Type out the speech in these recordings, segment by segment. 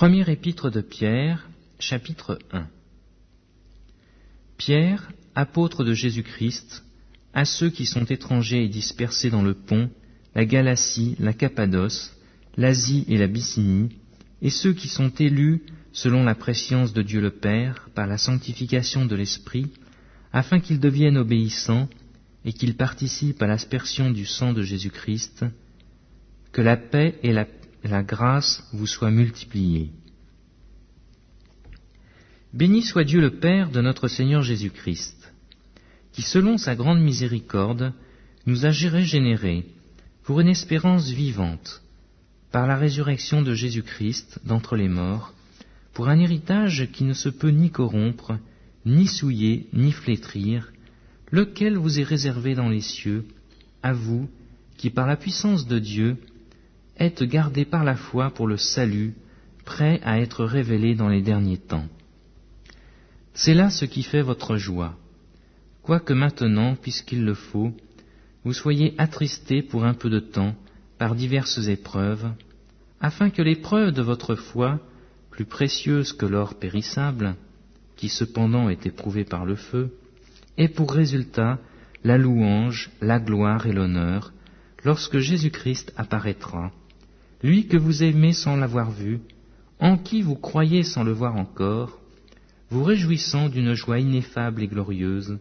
Première épître de Pierre, chapitre 1. Pierre, apôtre de Jésus-Christ, à ceux qui sont étrangers et dispersés dans le Pont, la Galatie, la Cappadoce, l'Asie et la Bithynie, et ceux qui sont élus selon la prescience de Dieu le Père, par la sanctification de l'Esprit, afin qu'ils deviennent obéissants et qu'ils participent à l'aspersion du sang de Jésus-Christ, que la paix et la grâce vous soient multipliées. Béni soit Dieu le Père de notre Seigneur Jésus-Christ, qui selon sa grande miséricorde nous a régénérés pour une espérance vivante, par la résurrection de Jésus-Christ d'entre les morts, pour un héritage qui ne se peut ni corrompre, ni souiller, ni flétrir, lequel vous est réservé dans les cieux, à vous, qui par la puissance de Dieu, êtes gardés par la foi pour le salut, prêts à être révélés dans les derniers temps. C'est là ce qui fait votre joie, quoique maintenant, puisqu'il le faut, vous soyez attristés pour un peu de temps par diverses épreuves, afin que l'épreuve de votre foi, plus précieuse que l'or périssable, qui cependant est éprouvé par le feu, ait pour résultat la louange, la gloire et l'honneur, lorsque Jésus-Christ apparaîtra, lui que vous aimez sans l'avoir vu, en qui vous croyez sans le voir encore, vous réjouissant d'une joie ineffable et glorieuse,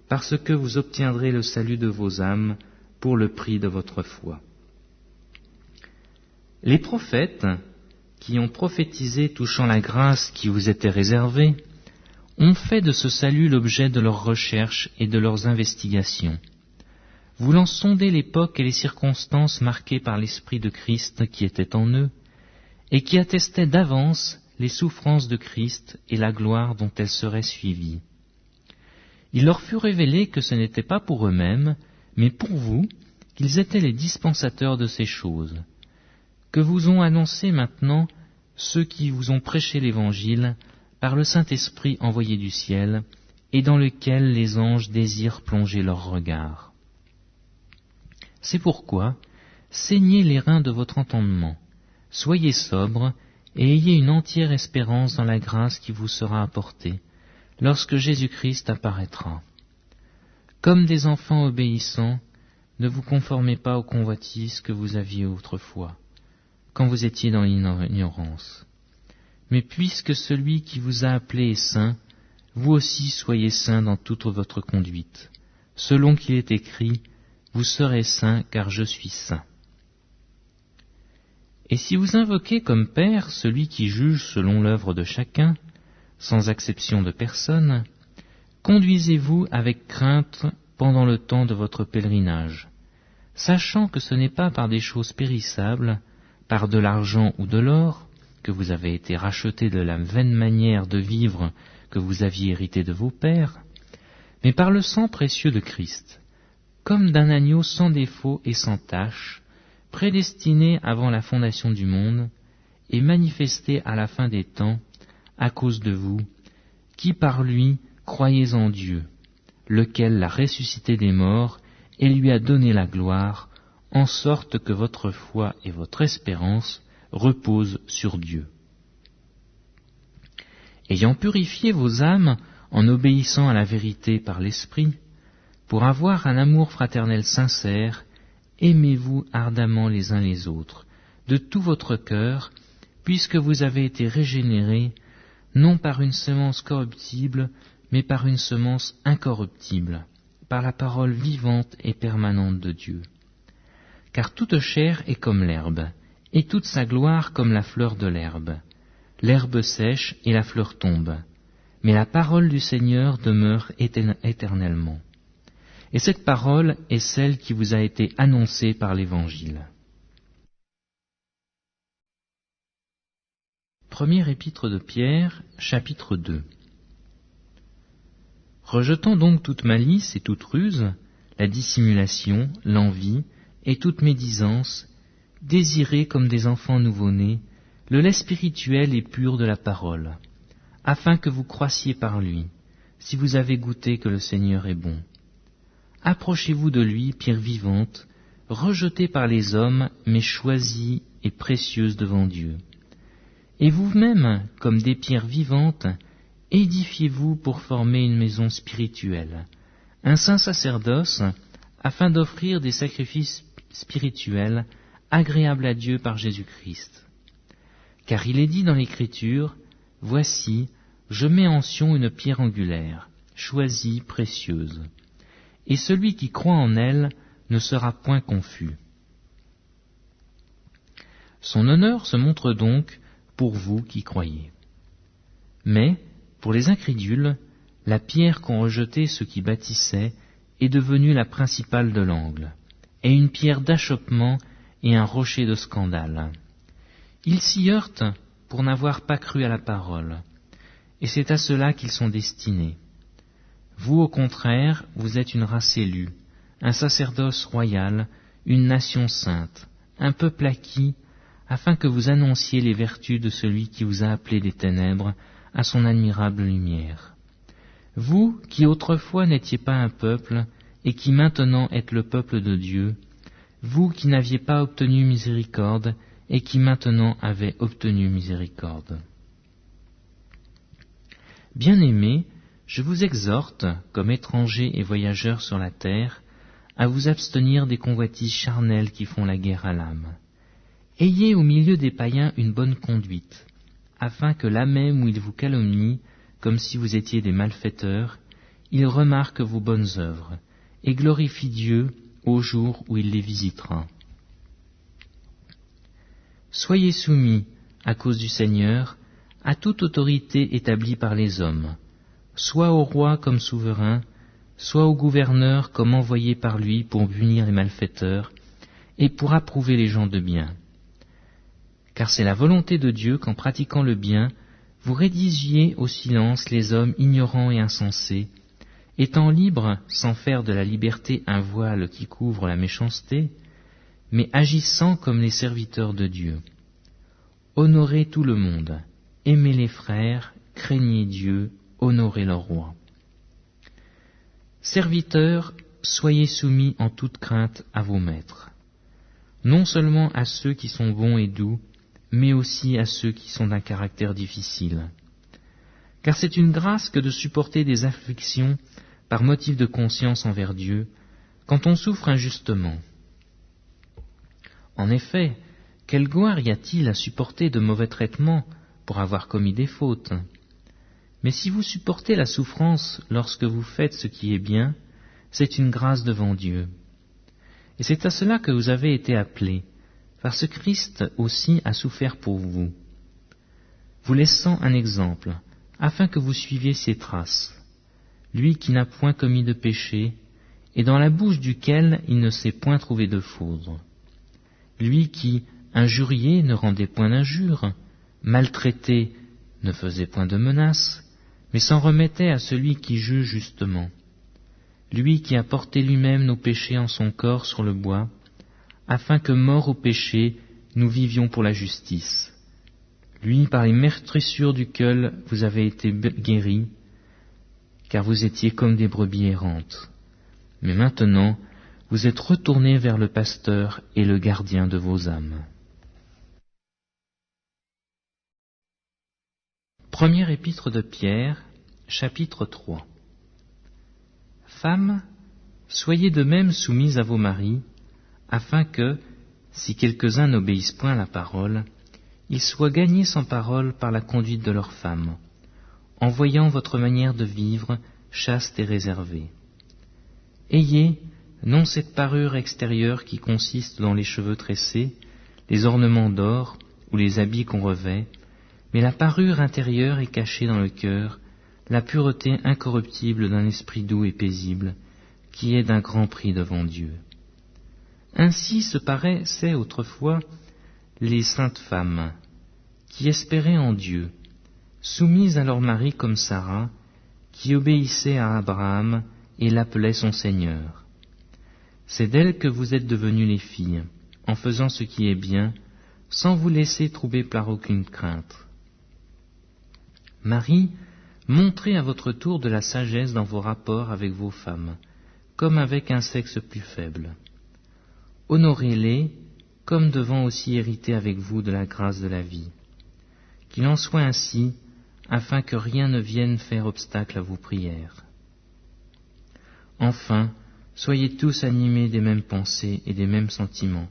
parce que vous obtiendrez le salut de vos âmes pour le prix de votre foi. Les prophètes, qui ont prophétisé touchant la grâce qui vous était réservée, ont fait de ce salut l'objet de leurs recherches et de leurs investigations, voulant sonder l'époque et les circonstances marquées par l'Esprit de Christ qui était en eux, et qui attestaient d'avance les souffrances de Christ et la gloire dont elles seraient suivies. Il leur fut révélé que ce n'était pas pour eux-mêmes, mais pour vous, qu'ils étaient les dispensateurs de ces choses, que vous ont annoncé maintenant ceux qui vous ont prêché l'Évangile par le Saint-Esprit envoyé du ciel, et dans lequel les anges désirent plonger leur regard. C'est pourquoi, saignez les reins de votre entendement, soyez sobres, et ayez une entière espérance dans la grâce qui vous sera apportée, lorsque Jésus-Christ apparaîtra. Comme des enfants obéissants, ne vous conformez pas aux convoitises que vous aviez autrefois, quand vous étiez dans l'ignorance. Mais puisque celui qui vous a appelé est saint, vous aussi soyez saints dans toute votre conduite, selon qu'il est écrit, vous serez saints car je suis saint. Et si vous invoquez comme Père celui qui juge selon l'œuvre de chacun, sans exception de personne, conduisez-vous avec crainte pendant le temps de votre pèlerinage, sachant que ce n'est pas par des choses périssables, par de l'argent ou de l'or, que vous avez été rachetés de la vaine manière de vivre que vous aviez hérité de vos pères, mais par le sang précieux de Christ, comme d'un agneau sans défaut et sans tache, prédestiné avant la fondation du monde, et manifesté à la fin des temps, à cause de vous, qui par lui croyez en Dieu, lequel l'a ressuscité des morts et lui a donné la gloire, en sorte que votre foi et votre espérance reposent sur Dieu. Ayant purifié vos âmes en obéissant à la vérité par l'Esprit, pour avoir un amour fraternel sincère, aimez-vous ardemment les uns les autres, de tout votre cœur, puisque vous avez été régénérés, non par une semence corruptible, mais par une semence incorruptible, par la parole vivante et permanente de Dieu. Car toute chair est comme l'herbe, et toute sa gloire comme la fleur de l'herbe. L'herbe sèche et la fleur tombe, mais la parole du Seigneur demeure éternellement. Et cette parole est celle qui vous a été annoncée par l'Évangile. Première épître de Pierre, chapitre 2. Rejetant donc toute malice et toute ruse, la dissimulation, l'envie et toute médisance, désirez comme des enfants nouveau-nés le lait spirituel et pur de la parole, afin que vous croissiez par lui, si vous avez goûté que le Seigneur est bon. Approchez-vous de lui, pierre vivante, rejetée par les hommes, mais choisie et précieuse devant Dieu. Et vous-même, comme des pierres vivantes, édifiez-vous pour former une maison spirituelle, un saint sacerdoce, afin d'offrir des sacrifices spirituels agréables à Dieu par Jésus-Christ. Car il est dit dans l'Écriture, « Voici, je mets en Sion une pierre angulaire, choisie, précieuse, et celui qui croit en elle ne sera point confus. » Son honneur se montre donc pour vous qui croyez. Mais, pour les incrédules, la pierre qu'ont rejetée ceux qui bâtissaient est devenue la principale de l'angle, et une pierre d'achoppement et un rocher de scandale. Ils s'y heurtent pour n'avoir pas cru à la parole, et c'est à cela qu'ils sont destinés. Vous, au contraire, vous êtes une race élue, un sacerdoce royal, une nation sainte, un peuple acquis, afin que vous annonciez les vertus de celui qui vous a appelés des ténèbres à son admirable lumière. Vous, qui autrefois n'étiez pas un peuple, et qui maintenant êtes le peuple de Dieu, vous qui n'aviez pas obtenu miséricorde, et qui maintenant avez obtenu miséricorde. Bien-aimés, je vous exhorte, comme étrangers et voyageurs sur la terre, à vous abstenir des convoitises charnelles qui font la guerre à l'âme. Ayez au milieu des païens une bonne conduite, afin que là même où ils vous calomnient, comme si vous étiez des malfaiteurs, ils remarquent vos bonnes œuvres, et glorifient Dieu au jour où il les visitera. Soyez soumis, à cause du Seigneur, à toute autorité établie par les hommes, soit au roi comme souverain, soit au gouverneur comme envoyé par lui pour punir les malfaiteurs, et pour approuver les gens de bien. Car c'est la volonté de Dieu qu'en pratiquant le bien, vous rédigiez au silence les hommes ignorants et insensés, étant libres sans faire de la liberté un voile qui couvre la méchanceté, mais agissant comme les serviteurs de Dieu. Honorez tout le monde, aimez les frères, craignez Dieu, honorez leur roi. Serviteurs, soyez soumis en toute crainte à vos maîtres, non seulement à ceux qui sont bons et doux, mais aussi à ceux qui sont d'un caractère difficile. Car c'est une grâce que de supporter des afflictions par motif de conscience envers Dieu, quand on souffre injustement. En effet, quelle gloire y a-t-il à supporter de mauvais traitements pour avoir commis des fautes? Mais si vous supportez la souffrance lorsque vous faites ce qui est bien, c'est une grâce devant Dieu. Et c'est à cela que vous avez été appelés, parce que Christ aussi a souffert pour vous, vous laissant un exemple, afin que vous suiviez ses traces, lui qui n'a point commis de péché, et dans la bouche duquel il ne s'est point trouvé de faute, lui qui, injurié, ne rendait point d'injure, maltraité, ne faisait point de menaces, mais s'en remettait à celui qui juge justement, lui qui a porté lui-même nos péchés en son corps sur le bois, afin que, morts au péché, nous vivions pour la justice. Lui, par les meurtrissures duquel vous avez été guéris, car vous étiez comme des brebis errantes. Mais maintenant, vous êtes retournés vers le pasteur et le gardien de vos âmes. Première épître de Pierre, chapitre 3. Femmes, soyez de même soumises à vos maris, afin que, si quelques-uns n'obéissent point à la parole, ils soient gagnés sans parole par la conduite de leurs femmes, en voyant votre manière de vivre chaste et réservée. Ayez, non cette parure extérieure qui consiste dans les cheveux tressés, les ornements d'or ou les habits qu'on revêt, mais la parure intérieure est cachée dans le cœur, la pureté incorruptible d'un esprit doux et paisible, qui est d'un grand prix devant Dieu. Ainsi se paraissaient autrefois les saintes femmes, qui espéraient en Dieu, soumises à leur mari comme Sarah, qui obéissait à Abraham et l'appelait son Seigneur. C'est d'elle que vous êtes devenues les filles, en faisant ce qui est bien, sans vous laisser troubler par aucune crainte. Marie, montrez à votre tour de la sagesse dans vos rapports avec vos femmes, comme avec un sexe plus faible. Honorez-les, comme devant aussi hériter avec vous de la grâce de la vie. Qu'il en soit ainsi, afin que rien ne vienne faire obstacle à vos prières. Enfin, soyez tous animés des mêmes pensées et des mêmes sentiments,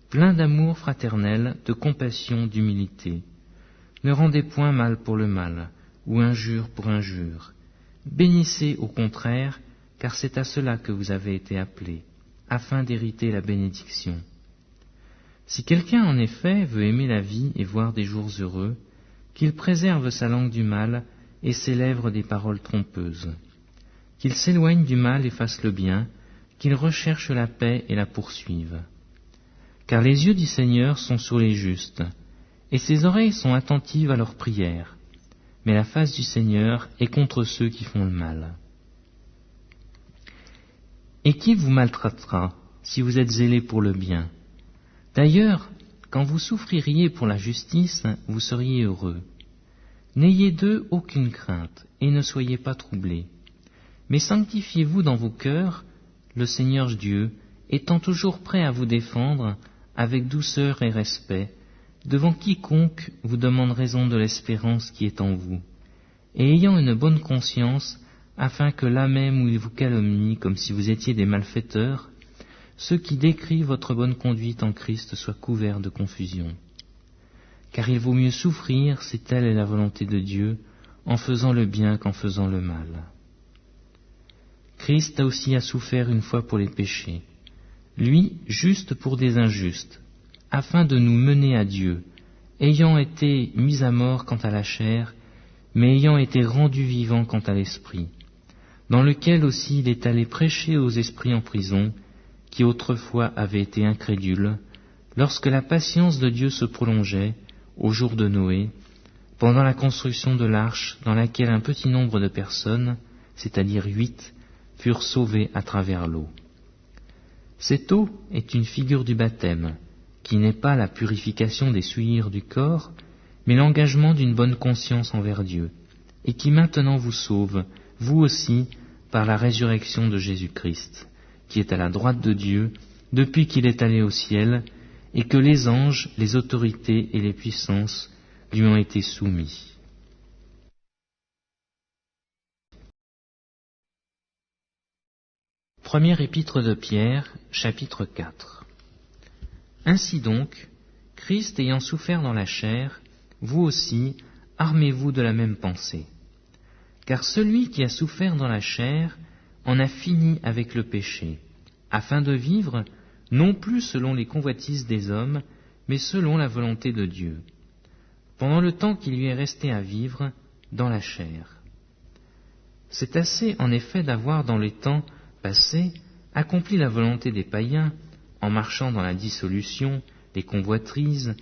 pleins d'amour fraternel, de compassion, d'humilité. Ne rendez point mal pour le mal, ou injure pour injure. Bénissez au contraire, car c'est à cela que vous avez été appelés, afin d'hériter la bénédiction. Si quelqu'un en effet veut aimer la vie et voir des jours heureux, qu'il préserve sa langue du mal et ses lèvres des paroles trompeuses. Qu'il s'éloigne du mal et fasse le bien, qu'il recherche la paix et la poursuive. Car les yeux du Seigneur sont sur les justes, et ses oreilles sont attentives à leurs prières, mais la face du Seigneur est contre ceux qui font le mal. Et qui vous maltraitera si vous êtes zélés pour le bien? D'ailleurs, quand vous souffririez pour la justice, vous seriez heureux. N'ayez d'eux aucune crainte, et ne soyez pas troublés. Mais sanctifiez-vous dans vos cœurs, le Seigneur Dieu, étant toujours prêt à vous défendre, avec douceur et respect, devant quiconque vous demande raison de l'espérance qui est en vous, et ayant une bonne conscience, afin que là même où ils vous calomnient comme si vous étiez des malfaiteurs, ceux qui décrivent votre bonne conduite en Christ soient couverts de confusion. Car il vaut mieux souffrir, si telle est la volonté de Dieu, en faisant le bien qu'en faisant le mal. Christ aussi a souffert une fois pour les péchés, lui juste pour des injustes, afin de nous mener à Dieu, ayant été mis à mort quant à la chair, mais ayant été rendu vivant quant à l'esprit, dans lequel aussi il est allé prêcher aux esprits en prison, qui autrefois avaient été incrédules, lorsque la patience de Dieu se prolongeait, au jour de Noé, pendant la construction de l'arche dans laquelle un petit nombre de personnes, c'est-à-dire 8, furent sauvées à travers l'eau. Cette eau est une figure du baptême, qui n'est pas la purification des souillures du corps, mais l'engagement d'une bonne conscience envers Dieu, et qui maintenant vous sauve, vous aussi, par la résurrection de Jésus-Christ, qui est à la droite de Dieu, depuis qu'il est allé au ciel, et que les anges, les autorités et les puissances lui ont été soumis. Première épître de Pierre, chapitre 4. Ainsi donc, Christ ayant souffert dans la chair, vous aussi, armez-vous de la même pensée. Car celui qui a souffert dans la chair en a fini avec le péché, afin de vivre non plus selon les convoitises des hommes, mais selon la volonté de Dieu, pendant le temps qu'il lui est resté à vivre dans la chair. C'est assez en effet d'avoir dans les temps passés accompli la volonté des païens, en marchant dans la dissolution, les convoitises,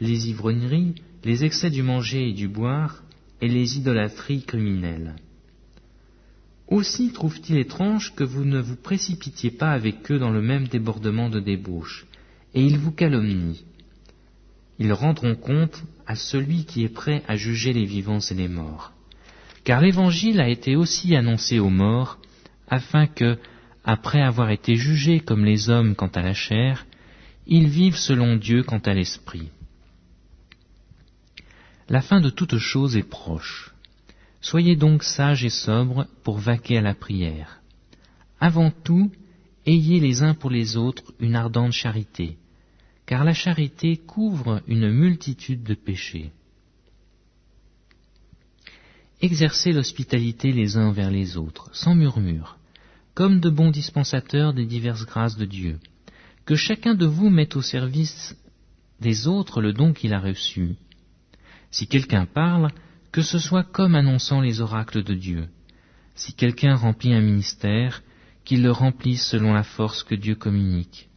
les ivrogneries, les excès du manger et du boire, et les idolâtries criminelles. Aussi trouve-t-il étrange que vous ne vous précipitiez pas avec eux dans le même débordement de débauche, et ils vous calomnient. Ils rendront compte à celui qui est prêt à juger les vivants et les morts. Car l'Évangile a été aussi annoncé aux morts, afin que, après avoir été jugés comme les hommes quant à la chair, ils vivent selon Dieu quant à l'esprit. La fin de toute chose est proche. Soyez donc sages et sobres pour vaquer à la prière. Avant tout, ayez les uns pour les autres une ardente charité, car la charité couvre une multitude de péchés. Exercez l'hospitalité les uns envers les autres, sans murmure, comme de bons dispensateurs des diverses grâces de Dieu. Que chacun de vous mette au service des autres le don qu'il a reçu. Si quelqu'un parle, que ce soit comme annonçant les oracles de Dieu. Si quelqu'un remplit un ministère, qu'il le remplisse selon la force que Dieu communique,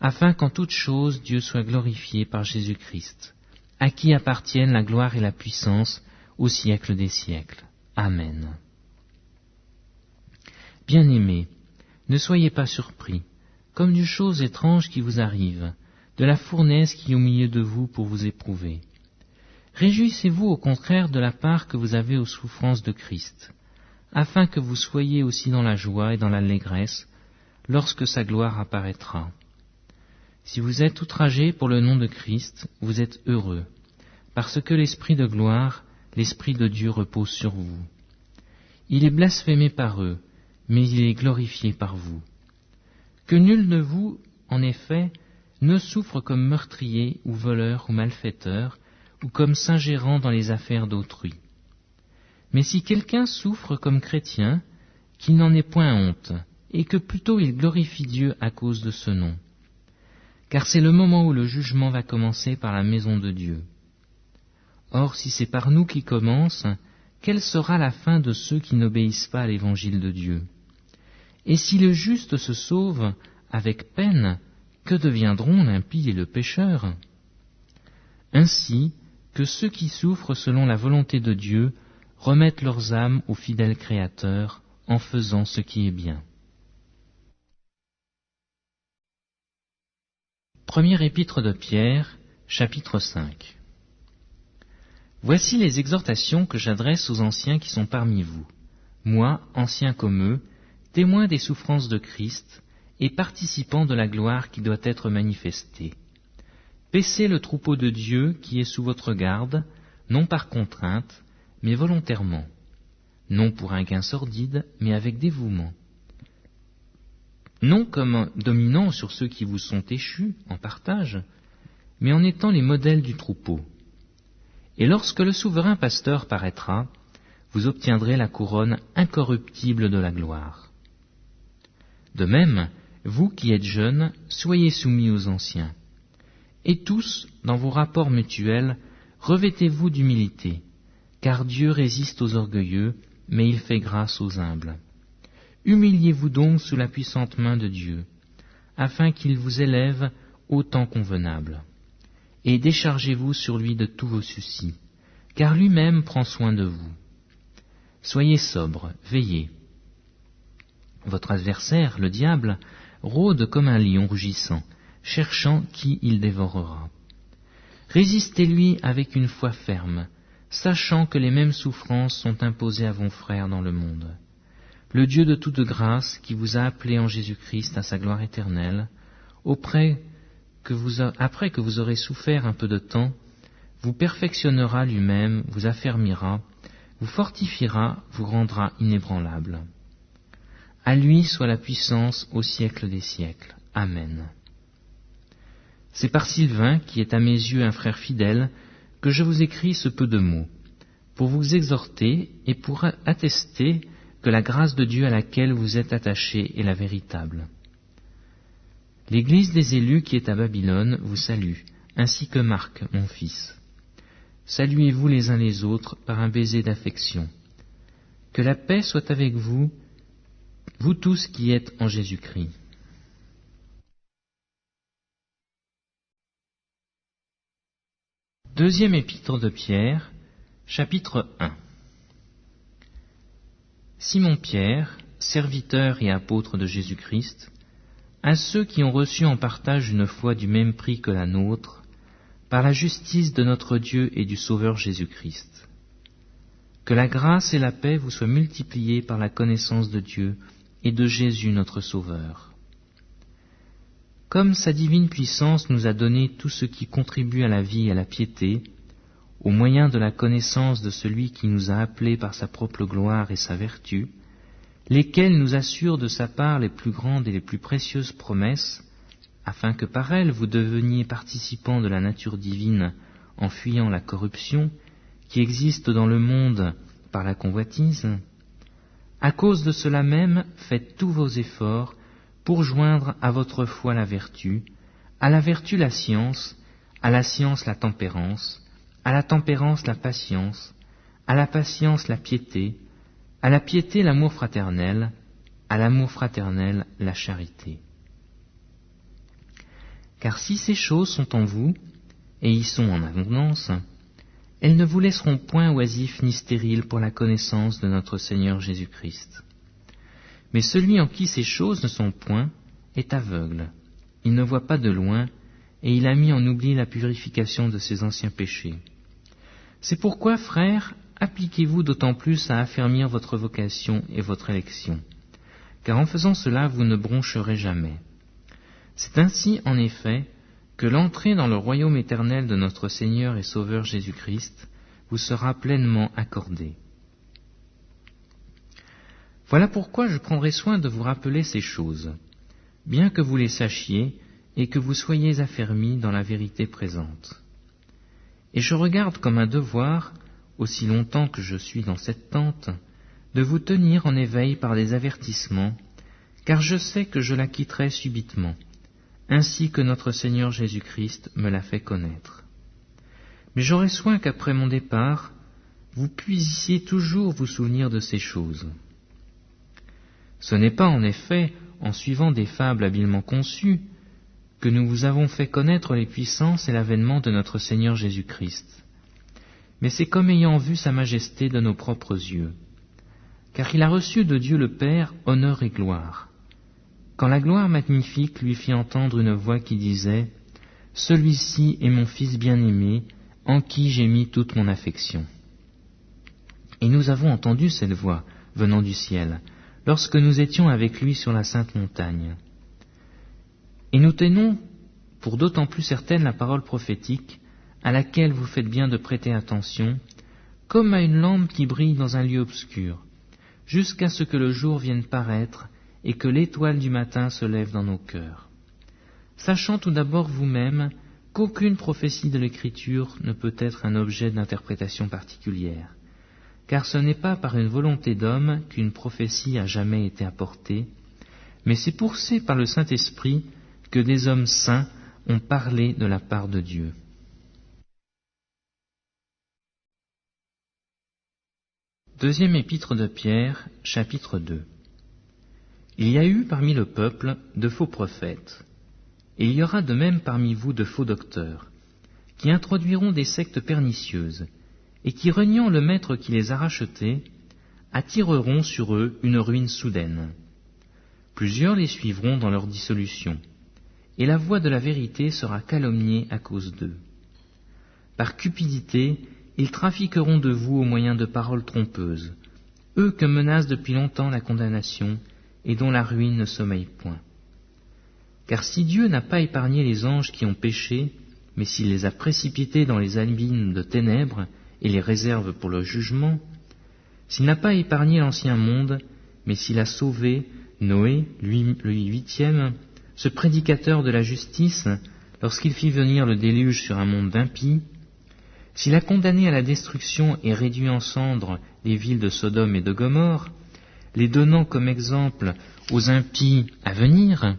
afin qu'en toute chose Dieu soit glorifié par Jésus-Christ, à qui appartiennent la gloire et la puissance au siècle des siècles. Amen. Bien-aimés, ne soyez pas surpris, comme d'une chose étrange qui vous arrive, de la fournaise qui est au milieu de vous pour vous éprouver. Réjouissez-vous au contraire de la part que vous avez aux souffrances de Christ, afin que vous soyez aussi dans la joie et dans l'allégresse lorsque sa gloire apparaîtra. Si vous êtes outragés pour le nom de Christ, vous êtes heureux, parce que l'Esprit de gloire, l'Esprit de Dieu repose sur vous. Il est blasphémé par eux, mais il est glorifié par vous. Que nul de vous, en effet, ne souffre comme meurtrier ou voleur ou malfaiteur, ou comme s'ingérant dans les affaires d'autrui. Mais si quelqu'un souffre comme chrétien, qu'il n'en ait point honte, et que plutôt il glorifie Dieu à cause de ce nom. Car c'est le moment où le jugement va commencer par la maison de Dieu. Or, si c'est par nous qu'il commence, quelle sera la fin de ceux qui n'obéissent pas à l'évangile de Dieu? Et si le juste se sauve avec peine, que deviendront l'impie et le pécheur? Ainsi que ceux qui souffrent selon la volonté de Dieu remettent leurs âmes au fidèle Créateur en faisant ce qui est bien. Première épître de Pierre, chapitre 5. Voici les exhortations que j'adresse aux anciens qui sont parmi vous, moi, ancien comme eux, témoin des souffrances de Christ et participant de la gloire qui doit être manifestée. Paissez le troupeau de Dieu qui est sous votre garde, non par contrainte, mais volontairement, non pour un gain sordide, mais avec dévouement. Non comme dominant sur ceux qui vous sont échus en partage, mais en étant les modèles du troupeau. Et lorsque le souverain pasteur paraîtra, vous obtiendrez la couronne incorruptible de la gloire. De même, vous qui êtes jeunes, soyez soumis aux anciens. Et tous, dans vos rapports mutuels, revêtez-vous d'humilité, car Dieu résiste aux orgueilleux, mais il fait grâce aux humbles. Humiliez-vous donc sous la puissante main de Dieu, afin qu'il vous élève au temps convenable. Et déchargez-vous sur lui de tous vos soucis, car lui-même prend soin de vous. Soyez sobres, veillez. Votre adversaire, le diable, rôde comme un lion rugissant, cherchant qui il dévorera. Résistez-lui avec une foi ferme, sachant que les mêmes souffrances sont imposées à vos frères dans le monde. Le Dieu de toute grâce, qui vous a appelés en Jésus-Christ à sa gloire éternelle, après que vous aurez souffert un peu de temps, vous perfectionnera lui-même, vous affermira, vous fortifiera, vous rendra inébranlable. À lui soit la puissance au siècle des siècles. Amen. C'est par Sylvain, qui est à mes yeux un frère fidèle, que je vous écris ce peu de mots, pour vous exhorter et pour attester que la grâce de Dieu à laquelle vous êtes attachés est la véritable. L'Église des élus qui est à Babylone vous salue, ainsi que Marc, mon fils. Saluez-vous les uns les autres par un baiser d'affection. Que la paix soit avec vous, vous tous qui êtes en Jésus-Christ. Deuxième épître de Pierre, chapitre 1. Simon Pierre, serviteur et apôtre de Jésus-Christ, à ceux qui ont reçu en partage une foi du même prix que la nôtre, par la justice de notre Dieu et du Sauveur Jésus-Christ. Que la grâce et la paix vous soient multipliées par la connaissance de Dieu et de Jésus notre Sauveur. Comme sa divine puissance nous a donné tout ce qui contribue à la vie et à la piété, au moyen de la connaissance de celui qui nous a appelés par sa propre gloire et sa vertu, lesquels nous assurent de sa part les plus grandes et les plus précieuses promesses, afin que par elles vous deveniez participants de la nature divine en fuyant la corruption qui existe dans le monde par la convoitise. À cause de cela même, faites tous vos efforts pour joindre à votre foi la vertu la science, à la science la tempérance, à la tempérance la patience, à la patience la piété, à la piété l'amour fraternel, à l'amour fraternel la charité. Car si ces choses sont en vous, et y sont en abondance, elles ne vous laisseront point oisifs ni stériles pour la connaissance de notre Seigneur Jésus-Christ. Mais celui en qui ces choses ne sont point est aveugle, il ne voit pas de loin, et il a mis en oubli la purification de ses anciens péchés. C'est pourquoi, frères, appliquez-vous d'autant plus à affermir votre vocation et votre élection, car en faisant cela vous ne broncherez jamais. C'est ainsi, en effet, que l'entrée dans le royaume éternel de notre Seigneur et Sauveur Jésus-Christ vous sera pleinement accordée. Voilà pourquoi je prendrai soin de vous rappeler ces choses, bien que vous les sachiez et que vous soyez affermis dans la vérité présente. Et je regarde comme un devoir, aussi longtemps que je suis dans cette tente, de vous tenir en éveil par des avertissements, car je sais que je la quitterai subitement, ainsi que notre Seigneur Jésus-Christ me l'a fait connaître. Mais j'aurai soin qu'après mon départ, vous puissiez toujours vous souvenir de ces choses. Ce n'est pas en effet en suivant des fables habilement conçues que nous vous avons fait connaître les puissances et l'avènement de notre Seigneur Jésus-Christ, mais c'est comme ayant vu sa majesté de nos propres yeux. Car il a reçu de Dieu le Père honneur et gloire, quand la gloire magnifique lui fit entendre une voix qui disait « Celui-ci est mon Fils bien-aimé, en qui j'ai mis toute mon affection. » Et nous avons entendu cette voix venant du ciel, lorsque nous étions avec lui sur la sainte montagne. Et nous tenons pour d'autant plus certaine la parole prophétique, à laquelle vous faites bien de prêter attention, comme à une lampe qui brille dans un lieu obscur, jusqu'à ce que le jour vienne paraître et que l'étoile du matin se lève dans nos cœurs. Sachant tout d'abord vous-même qu'aucune prophétie de l'Écriture ne peut être un objet d'interprétation particulière, car ce n'est pas par une volonté d'homme qu'une prophétie a jamais été apportée, mais c'est poussé par le Saint-Esprit que des hommes saints ont parlé de la part de Dieu. Deuxième épître de Pierre, chapitre 2. Il y a eu parmi le peuple de faux prophètes, et il y aura de même parmi vous de faux docteurs, qui introduiront des sectes pernicieuses, et qui, reniant le maître qui les a rachetés, attireront sur eux une ruine soudaine. Plusieurs les suivront dans leur dissolution, et la voix de la vérité sera calomniée à cause d'eux. Par cupidité, ils trafiqueront de vous au moyen de paroles trompeuses, eux que menace depuis longtemps la condamnation, et dont la ruine ne sommeille point. Car si Dieu n'a pas épargné les anges qui ont péché, mais s'il les a précipités dans les abîmes de ténèbres et les réserve pour le jugement, s'il n'a pas épargné l'ancien monde, mais s'il a sauvé Noé, lui le 8e, ce prédicateur de la justice, lorsqu'il fit venir le déluge sur un monde d'impies, s'il a condamné à la destruction et réduit en cendres les villes de Sodome et de Gomorrhe, les donnant comme exemple aux impies à venir,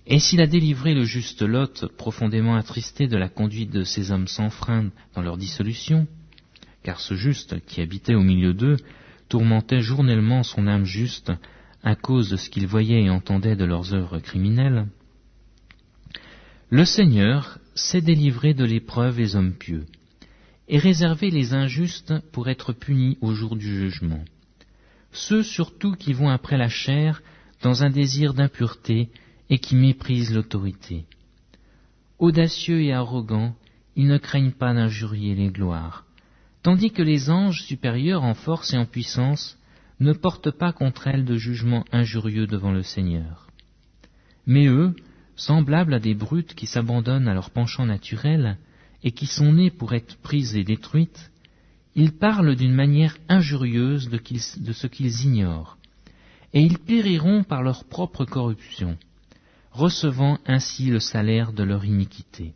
et s'il a délivré le juste Lot, profondément attristé de la conduite de ces hommes sans frein dans leur dissolution, car ce juste qui habitait au milieu d'eux tourmentait journellement son âme juste à cause de ce qu'il voyait et entendait de leurs œuvres criminelles, le Seigneur sait délivrer de l'épreuve les hommes pieux, et réserver les injustes pour être punis au jour du jugement. Ceux surtout qui vont après la chair dans un désir d'impureté et qui méprisent l'autorité. Audacieux et arrogants, ils ne craignent pas d'injurier les gloires, tandis que les anges supérieurs en force et en puissance ne portent pas contre elles de jugement injurieux devant le Seigneur. Mais eux, semblables à des brutes qui s'abandonnent à leur penchant naturel et qui sont nées pour être prises et détruites, ils parlent d'une manière injurieuse de ce qu'ils ignorent, et ils périront par leur propre corruption, recevant ainsi le salaire de leur iniquité.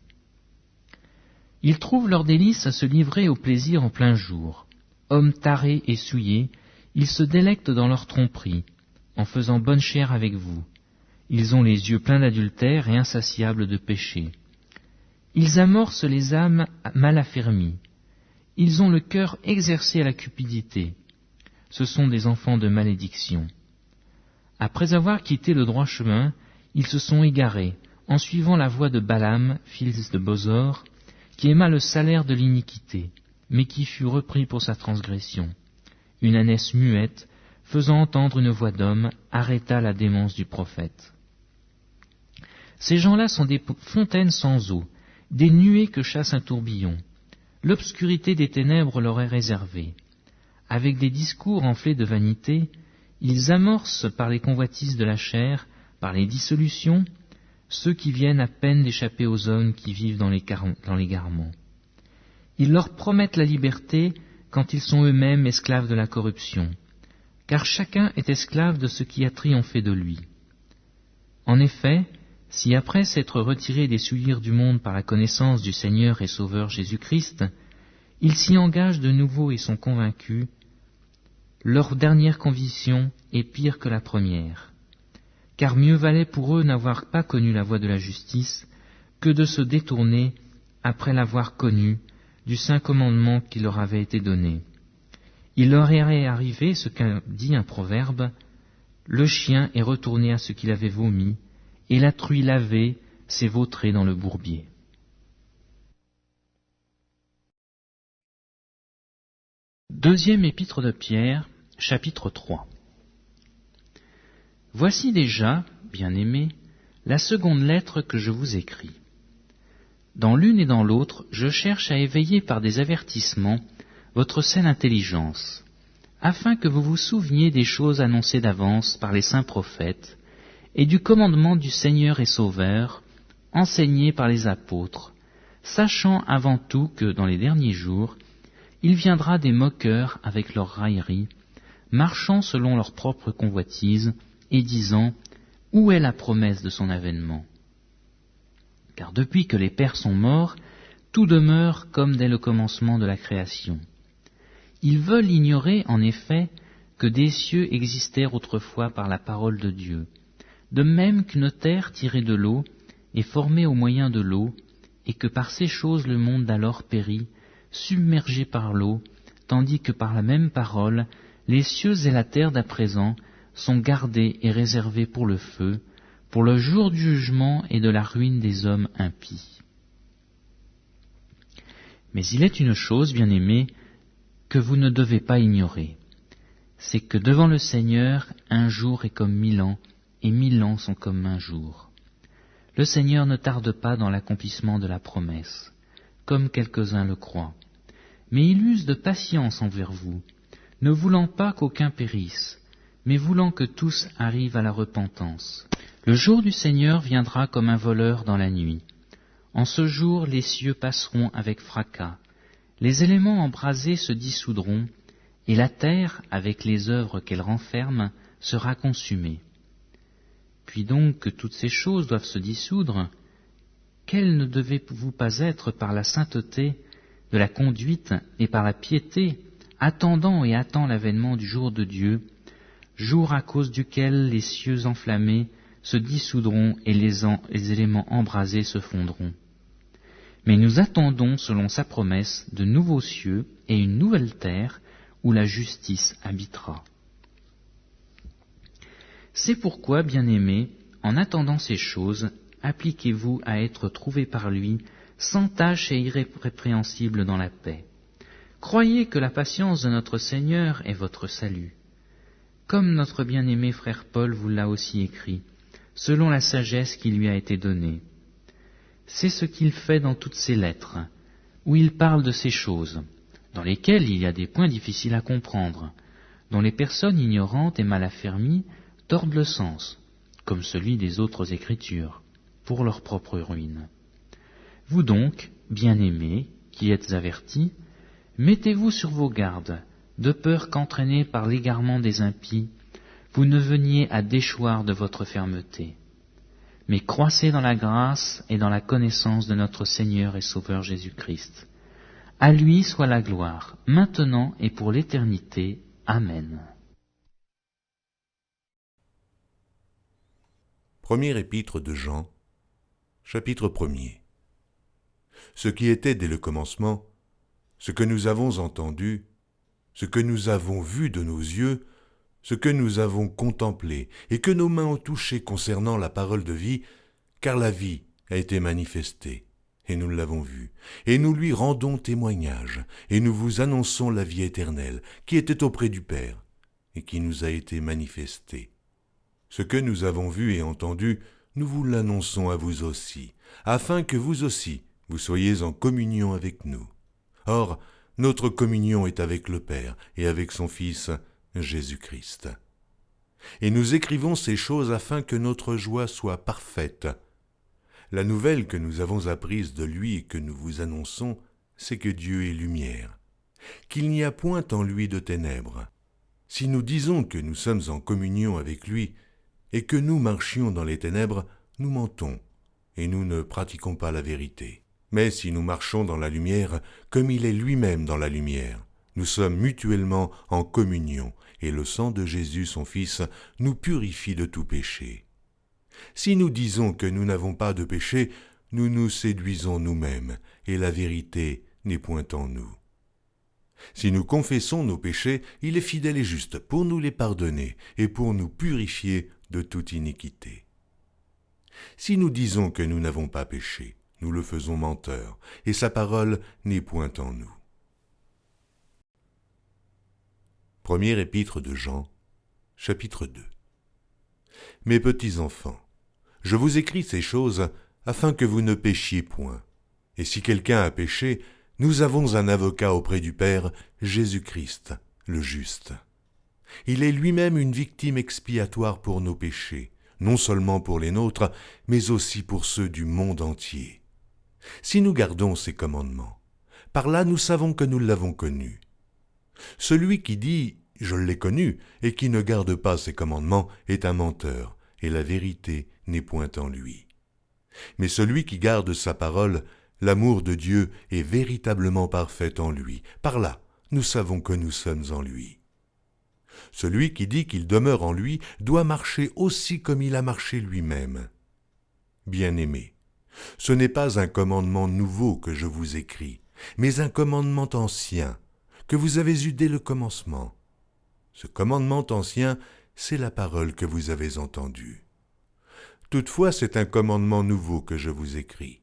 Ils trouvent leur délice à se livrer au plaisir en plein jour. Hommes tarés et souillés, ils se délectent dans leur tromperie, en faisant bonne chère avec vous. Ils ont les yeux pleins d'adultère et insatiables de péché. Ils amorcent les âmes mal affermies. Ils ont le cœur exercé à la cupidité. Ce sont des enfants de malédiction. Après avoir quitté le droit chemin, ils se sont égarés, en suivant la voie de Balaam, fils de Bosor, qui aima le salaire de l'iniquité, mais qui fut repris pour sa transgression. Une ânesse muette, faisant entendre une voix d'homme, arrêta la démence du prophète. Ces gens-là sont des fontaines sans eau, des nuées que chasse un tourbillon. L'obscurité des ténèbres leur est réservée. Avec des discours enflés de vanité, ils amorcent par les convoitises de la chair, par les dissolutions, ceux qui viennent à peine d'échapper aux hommes qui vivent dans l'égarement. Ils leur promettent la liberté quand ils sont eux-mêmes esclaves de la corruption, car chacun est esclave de ce qui a triomphé de lui. En effet, si après s'être retirés des souillures du monde par la connaissance du Seigneur et Sauveur Jésus-Christ, ils s'y engagent de nouveau et sont convaincus, leur dernière conviction est pire que la première, car mieux valait pour eux n'avoir pas connu la voie de la justice que de se détourner, après l'avoir connue, du saint commandement qui leur avait été donné. Il leur est arrivé ce qu'a dit un proverbe, « Le chien est retourné à ce qu'il avait vomi, et la truie lavée s'est vautrée dans le bourbier. » Deuxième épître de Pierre, chapitre 3. Voici déjà, bien-aimés, la seconde lettre que je vous écris. Dans l'une et dans l'autre, je cherche à éveiller par des avertissements votre saine intelligence, afin que vous vous souveniez des choses annoncées d'avance par les saints prophètes, et du commandement du Seigneur et Sauveur, enseigné par les apôtres, sachant avant tout que, dans les derniers jours, il viendra des moqueurs avec leurs railleries, marchant selon leur propre convoitise, et disant « Où est la promesse de son avènement ?» Car depuis que les pères sont morts, tout demeure comme dès le commencement de la création. Ils veulent ignorer, en effet, que des cieux existèrent autrefois par la parole de Dieu, de même qu'une terre tirée de l'eau est formée au moyen de l'eau, et que par ces choses le monde d'alors périt, submergé par l'eau, tandis que par la même parole, les cieux et la terre d'à présent sont gardés et réservés pour le feu, pour le jour du jugement et de la ruine des hommes impies. Mais il est une chose, bien-aimés, que vous ne devez pas ignorer, c'est que devant le Seigneur, un jour est comme 1000 ans, et 1000 ans sont comme un jour. Le Seigneur ne tarde pas dans l'accomplissement de la promesse, comme quelques-uns le croient, mais il use de patience envers vous, ne voulant pas qu'aucun périsse, mais voulant que tous arrivent à la repentance. Le jour du Seigneur viendra comme un voleur dans la nuit. En ce jour, les cieux passeront avec fracas, les éléments embrasés se dissoudront, et la terre, avec les œuvres qu'elle renferme, sera consumée. Puis donc que toutes ces choses doivent se dissoudre, quelles ne devez-vous pas être par la sainteté de la conduite et par la piété, attendant et hâtant l'avènement du jour de Dieu, jour à cause duquel les cieux enflammés se dissoudront et les éléments embrasés se fondront. Mais nous attendons, selon sa promesse, de nouveaux cieux et une nouvelle terre où la justice habitera. C'est pourquoi, bien-aimés, en attendant ces choses, appliquez-vous à être trouvés par lui, sans tache et irrépréhensibles dans la paix. Croyez que la patience de notre Seigneur est votre salut. Comme notre bien-aimé frère Paul vous l'a aussi écrit, selon la sagesse qui lui a été donnée. C'est ce qu'il fait dans toutes ses lettres, où il parle de ces choses, dans lesquelles il y a des points difficiles à comprendre, dont les personnes ignorantes et mal affermies tordent le sens, comme celui des autres Écritures, pour leur propre ruine. Vous donc, bien-aimés, qui êtes avertis, mettez-vous sur vos gardes, de peur qu'entraînés par l'égarement des impies, vous ne veniez à déchoir de votre fermeté. Mais croissez dans la grâce et dans la connaissance de notre Seigneur et Sauveur Jésus-Christ. À lui soit la gloire, maintenant et pour l'éternité. Amen. Première épître de Jean, chapitre 1er. Ce qui était dès le commencement, ce que nous avons entendu, ce que nous avons vu de nos yeux, ce que nous avons contemplé et que nos mains ont touché concernant la parole de vie, car la vie a été manifestée, et nous l'avons vue, et nous lui rendons témoignage, et nous vous annonçons la vie éternelle, qui était auprès du Père, et qui nous a été manifestée. Ce que nous avons vu et entendu, nous vous l'annonçons à vous aussi, afin que vous aussi, vous soyez en communion avec nous. Or, notre communion est avec le Père et avec son Fils, Jésus-Christ. Et nous écrivons ces choses afin que notre joie soit parfaite La nouvelle que nous avons apprise de lui et que nous vous annonçons, c'est que Dieu est lumière, qu'il n'y a point en lui de ténèbres. Si nous disons que nous sommes en communion avec lui et que nous marchions dans les ténèbres, nous mentons et nous ne pratiquons pas la vérité. Mais si nous marchons dans la lumière, comme il est lui-même dans la lumière, nous sommes mutuellement en communion, et le sang de Jésus, son Fils, nous purifie de tout péché. Si nous disons que nous n'avons pas de péché, nous nous séduisons nous-mêmes, et la vérité n'est point en nous. Si nous confessons nos péchés, il est fidèle et juste pour nous les pardonner et pour nous purifier de toute iniquité. Si nous disons que nous n'avons pas péché, nous le faisons menteur, et sa parole n'est point en nous. Première épître de Jean, chapitre 2. Mes petits enfants, je vous écris ces choses afin que vous ne péchiez point. Et si quelqu'un a péché, nous avons un avocat auprès du Père, Jésus-Christ, le juste. Il est lui-même une victime expiatoire pour nos péchés, non seulement pour les nôtres, mais aussi pour ceux du monde entier. Si nous gardons ses commandements, par là nous savons que nous l'avons connu. Celui qui dit « je l'ai connu » et qui ne garde pas ses commandements est un menteur, et la vérité n'est point en lui. Mais celui qui garde sa parole, l'amour de Dieu est véritablement parfait en lui. Par là, nous savons que nous sommes en lui. Celui qui dit qu'il demeure en lui doit marcher aussi comme il a marché lui-même. Bien-aimés, ce n'est pas un commandement nouveau que je vous écris, mais un commandement ancien, que vous avez eu dès le commencement. Ce commandement ancien, c'est la parole que vous avez entendue. Toutefois, c'est un commandement nouveau que je vous écris.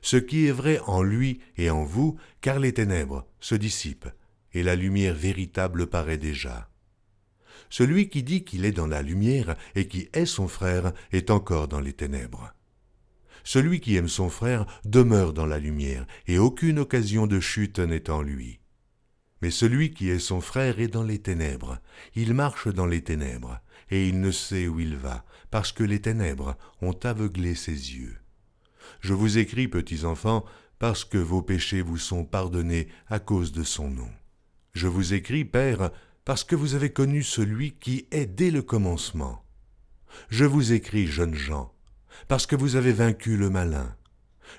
Ce qui est vrai en lui et en vous, car les ténèbres se dissipent, et la lumière véritable paraît déjà. Celui qui dit qu'il est dans la lumière et qui est son frère est encore dans les ténèbres. Celui qui aime son frère demeure dans la lumière, et aucune occasion de chute n'est en lui. Mais celui qui est son frère est dans les ténèbres, il marche dans les ténèbres, et il ne sait où il va, parce que les ténèbres ont aveuglé ses yeux. Je vous écris, petits enfants, parce que vos péchés vous sont pardonnés à cause de son nom. Je vous écris, Père, parce que vous avez connu celui qui est dès le commencement. Je vous écris, jeunes gens, parce que vous avez vaincu le malin.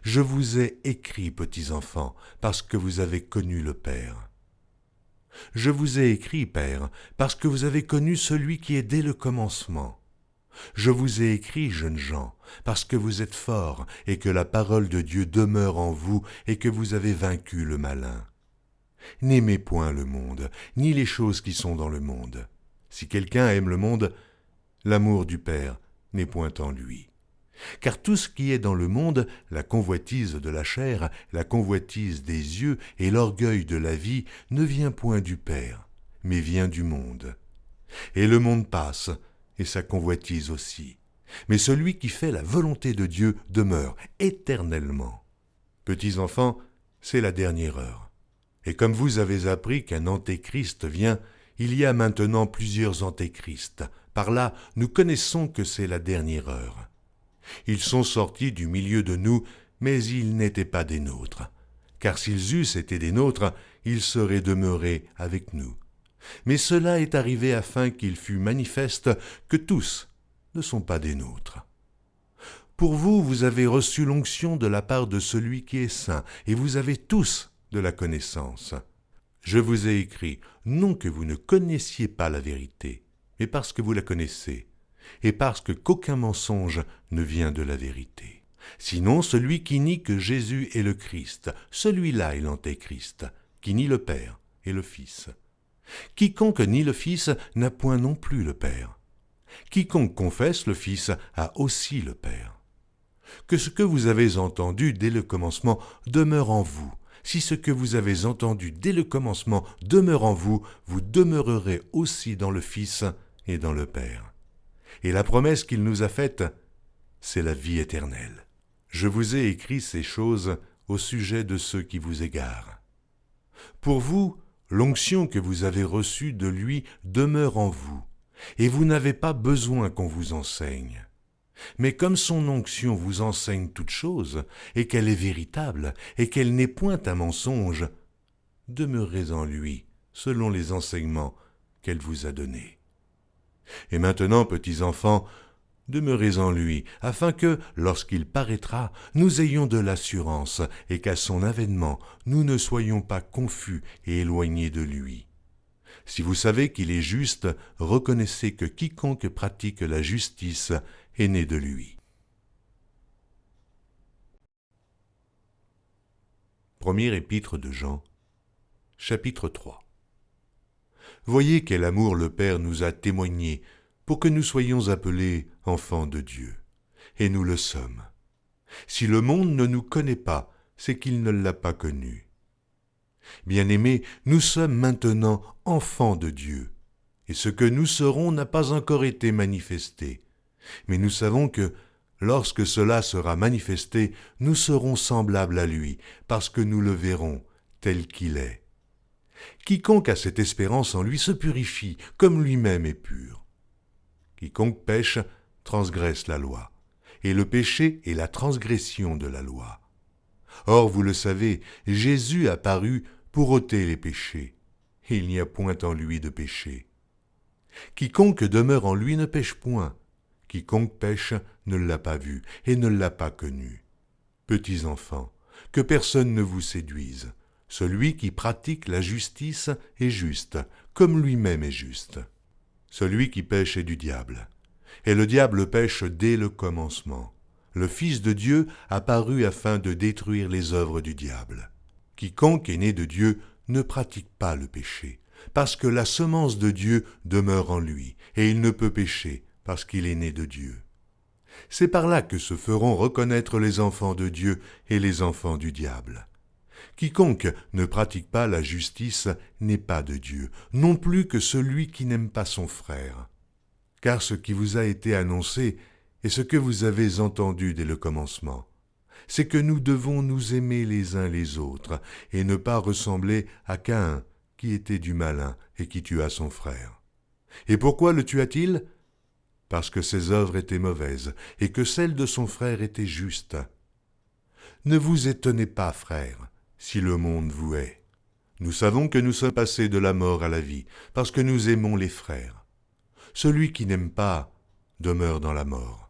Je vous ai écrit, petits enfants, parce que vous avez connu le Père. Je vous ai écrit, Père, parce que vous avez connu celui qui est dès le commencement. Je vous ai écrit, jeunes gens, parce que vous êtes forts et que la parole de Dieu demeure en vous et que vous avez vaincu le malin. N'aimez point le monde, ni les choses qui sont dans le monde. Si quelqu'un aime le monde, l'amour du Père n'est point en lui. Car tout ce qui est dans le monde, la convoitise de la chair, la convoitise des yeux et l'orgueil de la vie, ne vient point du Père, mais vient du monde. Et le monde passe, et sa convoitise aussi. Mais celui qui fait la volonté de Dieu demeure éternellement. Petits enfants, c'est la dernière heure. Et comme vous avez appris qu'un antéchrist vient, il y a maintenant plusieurs antéchrists. Par là, nous connaissons que c'est la dernière heure. Ils sont sortis du milieu de nous, mais ils n'étaient pas des nôtres. Car s'ils eussent été des nôtres, ils seraient demeurés avec nous. Mais cela est arrivé afin qu'il fût manifeste que tous ne sont pas des nôtres. Pour vous, vous avez reçu l'onction de la part de celui qui est saint, et vous avez tous de la connaissance. Je vous ai écrit, non que vous ne connaissiez pas la vérité, mais parce que vous la connaissez, et parce qu'aucun mensonge ne vient de la vérité. Sinon, celui qui nie que Jésus est le Christ, celui-là est l'antéchrist, qui nie le Père et le Fils. Quiconque nie le Fils n'a point non plus le Père. Quiconque confesse le Fils a aussi le Père. Que ce que vous avez entendu dès le commencement demeure en vous. Si ce que vous avez entendu dès le commencement demeure en vous, vous demeurerez aussi dans le Fils et dans le Père. Et la promesse qu'il nous a faite, c'est la vie éternelle. Je vous ai écrit ces choses au sujet de ceux qui vous égarent. Pour vous, l'onction que vous avez reçue de lui demeure en vous, et vous n'avez pas besoin qu'on vous enseigne. Mais comme son onction vous enseigne toutes choses, et qu'elle est véritable, et qu'elle n'est point un mensonge, demeurez en lui, selon les enseignements qu'elle vous a donnés. Et maintenant, petits enfants, demeurez en lui, afin que, lorsqu'il paraîtra, nous ayons de l'assurance, et qu'à son avènement, nous ne soyons pas confus et éloignés de lui. Si vous savez qu'il est juste, reconnaissez que quiconque pratique la justice est né de lui. Première épître de Jean, chapitre 3. Voyez quel amour le Père nous a témoigné pour que nous soyons appelés enfants de Dieu. Et nous le sommes. Si le monde ne nous connaît pas, c'est qu'il ne l'a pas connu. Bien-aimés, nous sommes maintenant enfants de Dieu, et ce que nous serons n'a pas encore été manifesté. Mais nous savons que, lorsque cela sera manifesté, nous serons semblables à lui, parce que nous le verrons tel qu'il est. Quiconque a cette espérance en lui se purifie, comme lui-même est pur. Quiconque pêche transgresse la loi, et le péché est la transgression de la loi. Or, vous le savez, Jésus a paru pour ôter les péchés. Il n'y a point en lui de péché. Quiconque demeure en lui ne pêche point. Quiconque pêche ne l'a pas vu et ne l'a pas connu. Petits enfants, que personne ne vous séduise. Celui qui pratique la justice est juste, comme lui-même est juste. Celui qui pêche est du diable. Et le diable pêche dès le commencement. Le Fils de Dieu apparut afin de détruire les œuvres du diable. Quiconque est né de Dieu ne pratique pas le péché, parce que la semence de Dieu demeure en lui, et il ne peut pécher, parce qu'il est né de Dieu. C'est par là que se feront reconnaître les enfants de Dieu et les enfants du diable. Quiconque ne pratique pas la justice n'est pas de Dieu, non plus que celui qui n'aime pas son frère. Car ce qui vous a été annoncé est ce que vous avez entendu dès le commencement. C'est que nous devons nous aimer les uns les autres et ne pas ressembler à Caïn, qui était du malin et qui tua son frère. Et pourquoi le tua-t-il ? Parce que ses œuvres étaient mauvaises et que celles de son frère étaient justes. Ne vous étonnez pas, frères, si le monde vous hait. Nous savons que nous sommes passés de la mort à la vie, parce que nous aimons les frères. Celui qui n'aime pas demeure dans la mort.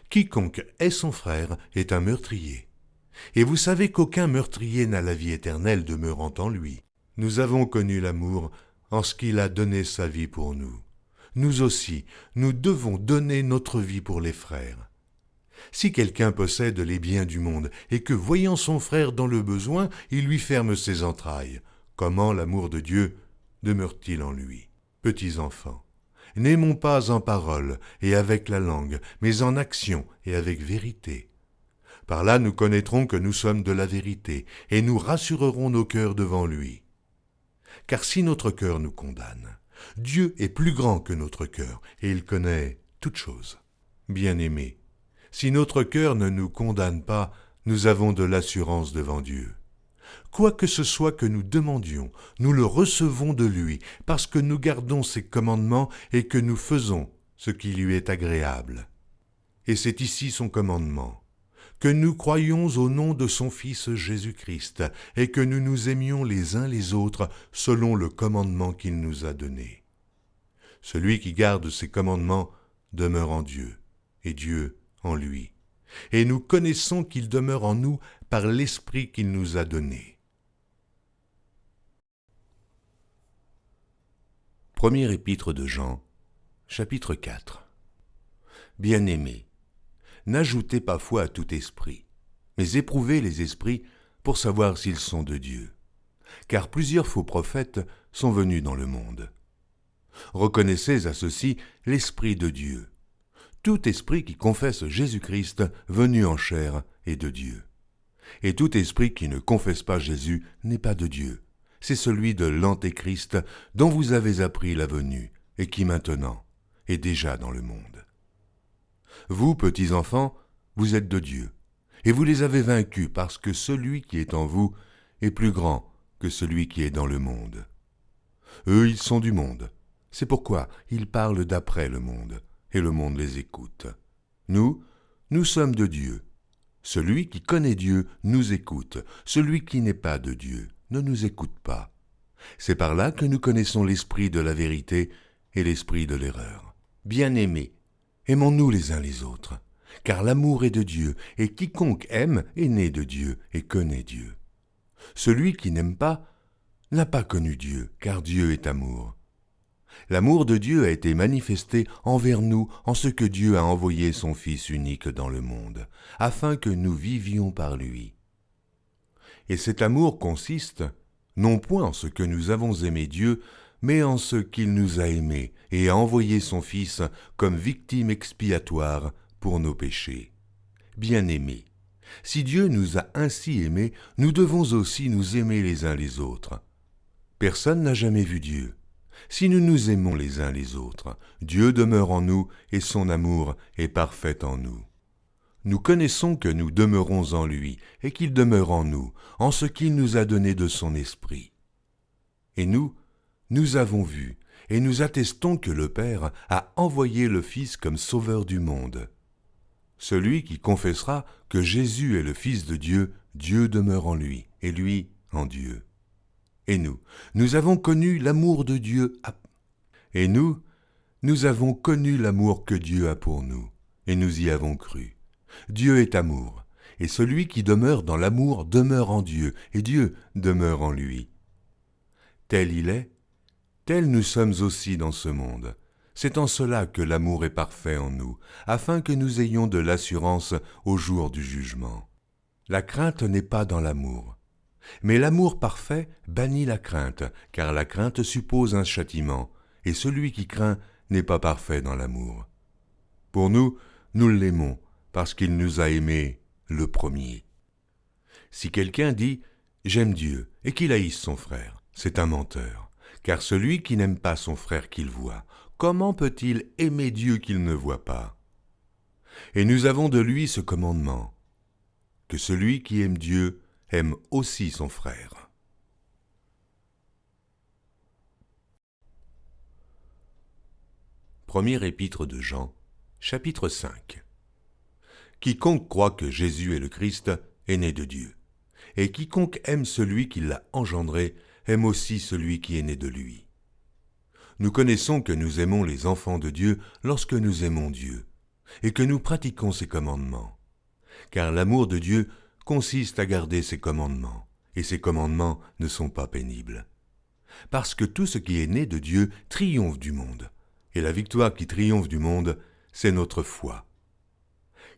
Quiconque hait son frère est un meurtrier. Et vous savez qu'aucun meurtrier n'a la vie éternelle demeurant en lui. Nous avons connu l'amour en ce qu'il a donné sa vie pour nous. Nous aussi, nous devons donner notre vie pour les frères. Si quelqu'un possède les biens du monde et que, voyant son frère dans le besoin, il lui ferme ses entrailles, comment l'amour de Dieu demeure-t-il en lui ? Petits enfants, n'aimons pas en parole et avec la langue, mais en action et avec vérité. Par là nous connaîtrons que nous sommes de la vérité, et nous rassurerons nos cœurs devant lui. Car si notre cœur nous condamne, Dieu est plus grand que notre cœur, et il connaît toutes choses. Bien-aimés, si notre cœur ne nous condamne pas, nous avons de l'assurance devant Dieu. Quoi que ce soit que nous demandions, nous le recevons de lui, parce que nous gardons ses commandements et que nous faisons ce qui lui est agréable. Et c'est ici son commandement, que nous croyions au nom de son Fils Jésus-Christ, et que nous nous aimions les uns les autres selon le commandement qu'il nous a donné. Celui qui garde ses commandements demeure en Dieu, et Dieu en lui. Et nous connaissons qu'il demeure en nous par l'Esprit qu'il nous a donné. Première épître de Jean, chapitre 4. Bien-aimés, n'ajoutez pas foi à tout esprit, mais éprouvez les esprits pour savoir s'ils sont de Dieu. Car plusieurs faux prophètes sont venus dans le monde. Reconnaissez à ceci l'Esprit de Dieu. Tout esprit qui confesse Jésus-Christ venu en chair est de Dieu. Et tout esprit qui ne confesse pas Jésus n'est pas de Dieu. C'est celui de l'Antéchrist dont vous avez appris la venue et qui maintenant est déjà dans le monde. Vous, petits enfants, vous êtes de Dieu, et vous les avez vaincus parce que celui qui est en vous est plus grand que celui qui est dans le monde. Eux, ils sont du monde. C'est pourquoi ils parlent d'après le monde, et le monde les écoute. Nous, nous sommes de Dieu. Celui qui connaît Dieu nous écoute. Celui qui n'est pas de Dieu ne nous écoute pas. C'est par là que nous connaissons l'esprit de la vérité et l'esprit de l'erreur. Bien-aimés, aimons-nous les uns les autres, car l'amour est de Dieu, et quiconque aime est né de Dieu et connaît Dieu. Celui qui n'aime pas n'a pas connu Dieu, car Dieu est amour. L'amour de Dieu a été manifesté envers nous en ce que Dieu a envoyé son Fils unique dans le monde, afin que nous vivions par lui. Et cet amour consiste, non point en ce que nous avons aimé Dieu, mais en ce qu'il nous a aimés et a envoyé son Fils comme victime expiatoire pour nos péchés. Bien-aimés, si Dieu nous a ainsi aimés, nous devons aussi nous aimer les uns les autres. Personne n'a jamais vu Dieu. Si nous nous aimons les uns les autres, Dieu demeure en nous et son amour est parfait en nous. Nous connaissons que nous demeurons en lui et qu'il demeure en nous, en ce qu'il nous a donné de son esprit. Et nous avons vu et nous attestons que le Père a envoyé le Fils comme sauveur du monde. Celui qui confessera que Jésus est le Fils de Dieu, Dieu demeure en lui et lui en Dieu. Et nous avons connu l'amour de Dieu. Et nous avons connu l'amour que Dieu a pour nous, et nous y avons cru. Dieu est amour, et celui qui demeure dans l'amour demeure en Dieu, et Dieu demeure en lui. Tel il est, tel nous sommes aussi dans ce monde. C'est en cela que l'amour est parfait en nous, afin que nous ayons de l'assurance au jour du jugement. La crainte n'est pas dans l'amour. Mais l'amour parfait bannit la crainte, car la crainte suppose un châtiment, et celui qui craint n'est pas parfait dans l'amour. Pour nous l'aimons, parce qu'il nous a aimés le premier. Si quelqu'un dit « J'aime Dieu » et qu'il haïsse son frère, c'est un menteur, car celui qui n'aime pas son frère qu'il voit, comment peut-il aimer Dieu qu'il ne voit pas? Et nous avons de lui ce commandement, que celui qui aime Dieu aime aussi son frère. Première épître de Jean, chapitre 5. Quiconque croit que Jésus est le Christ est né de Dieu, et quiconque aime celui qui l'a engendré aime aussi celui qui est né de lui. Nous connaissons que nous aimons les enfants de Dieu lorsque nous aimons Dieu, et que nous pratiquons ses commandements. Car l'amour de Dieu consiste à garder ses commandements, et ses commandements ne sont pas pénibles. Parce que tout ce qui est né de Dieu triomphe du monde, et la victoire qui triomphe du monde, c'est notre foi.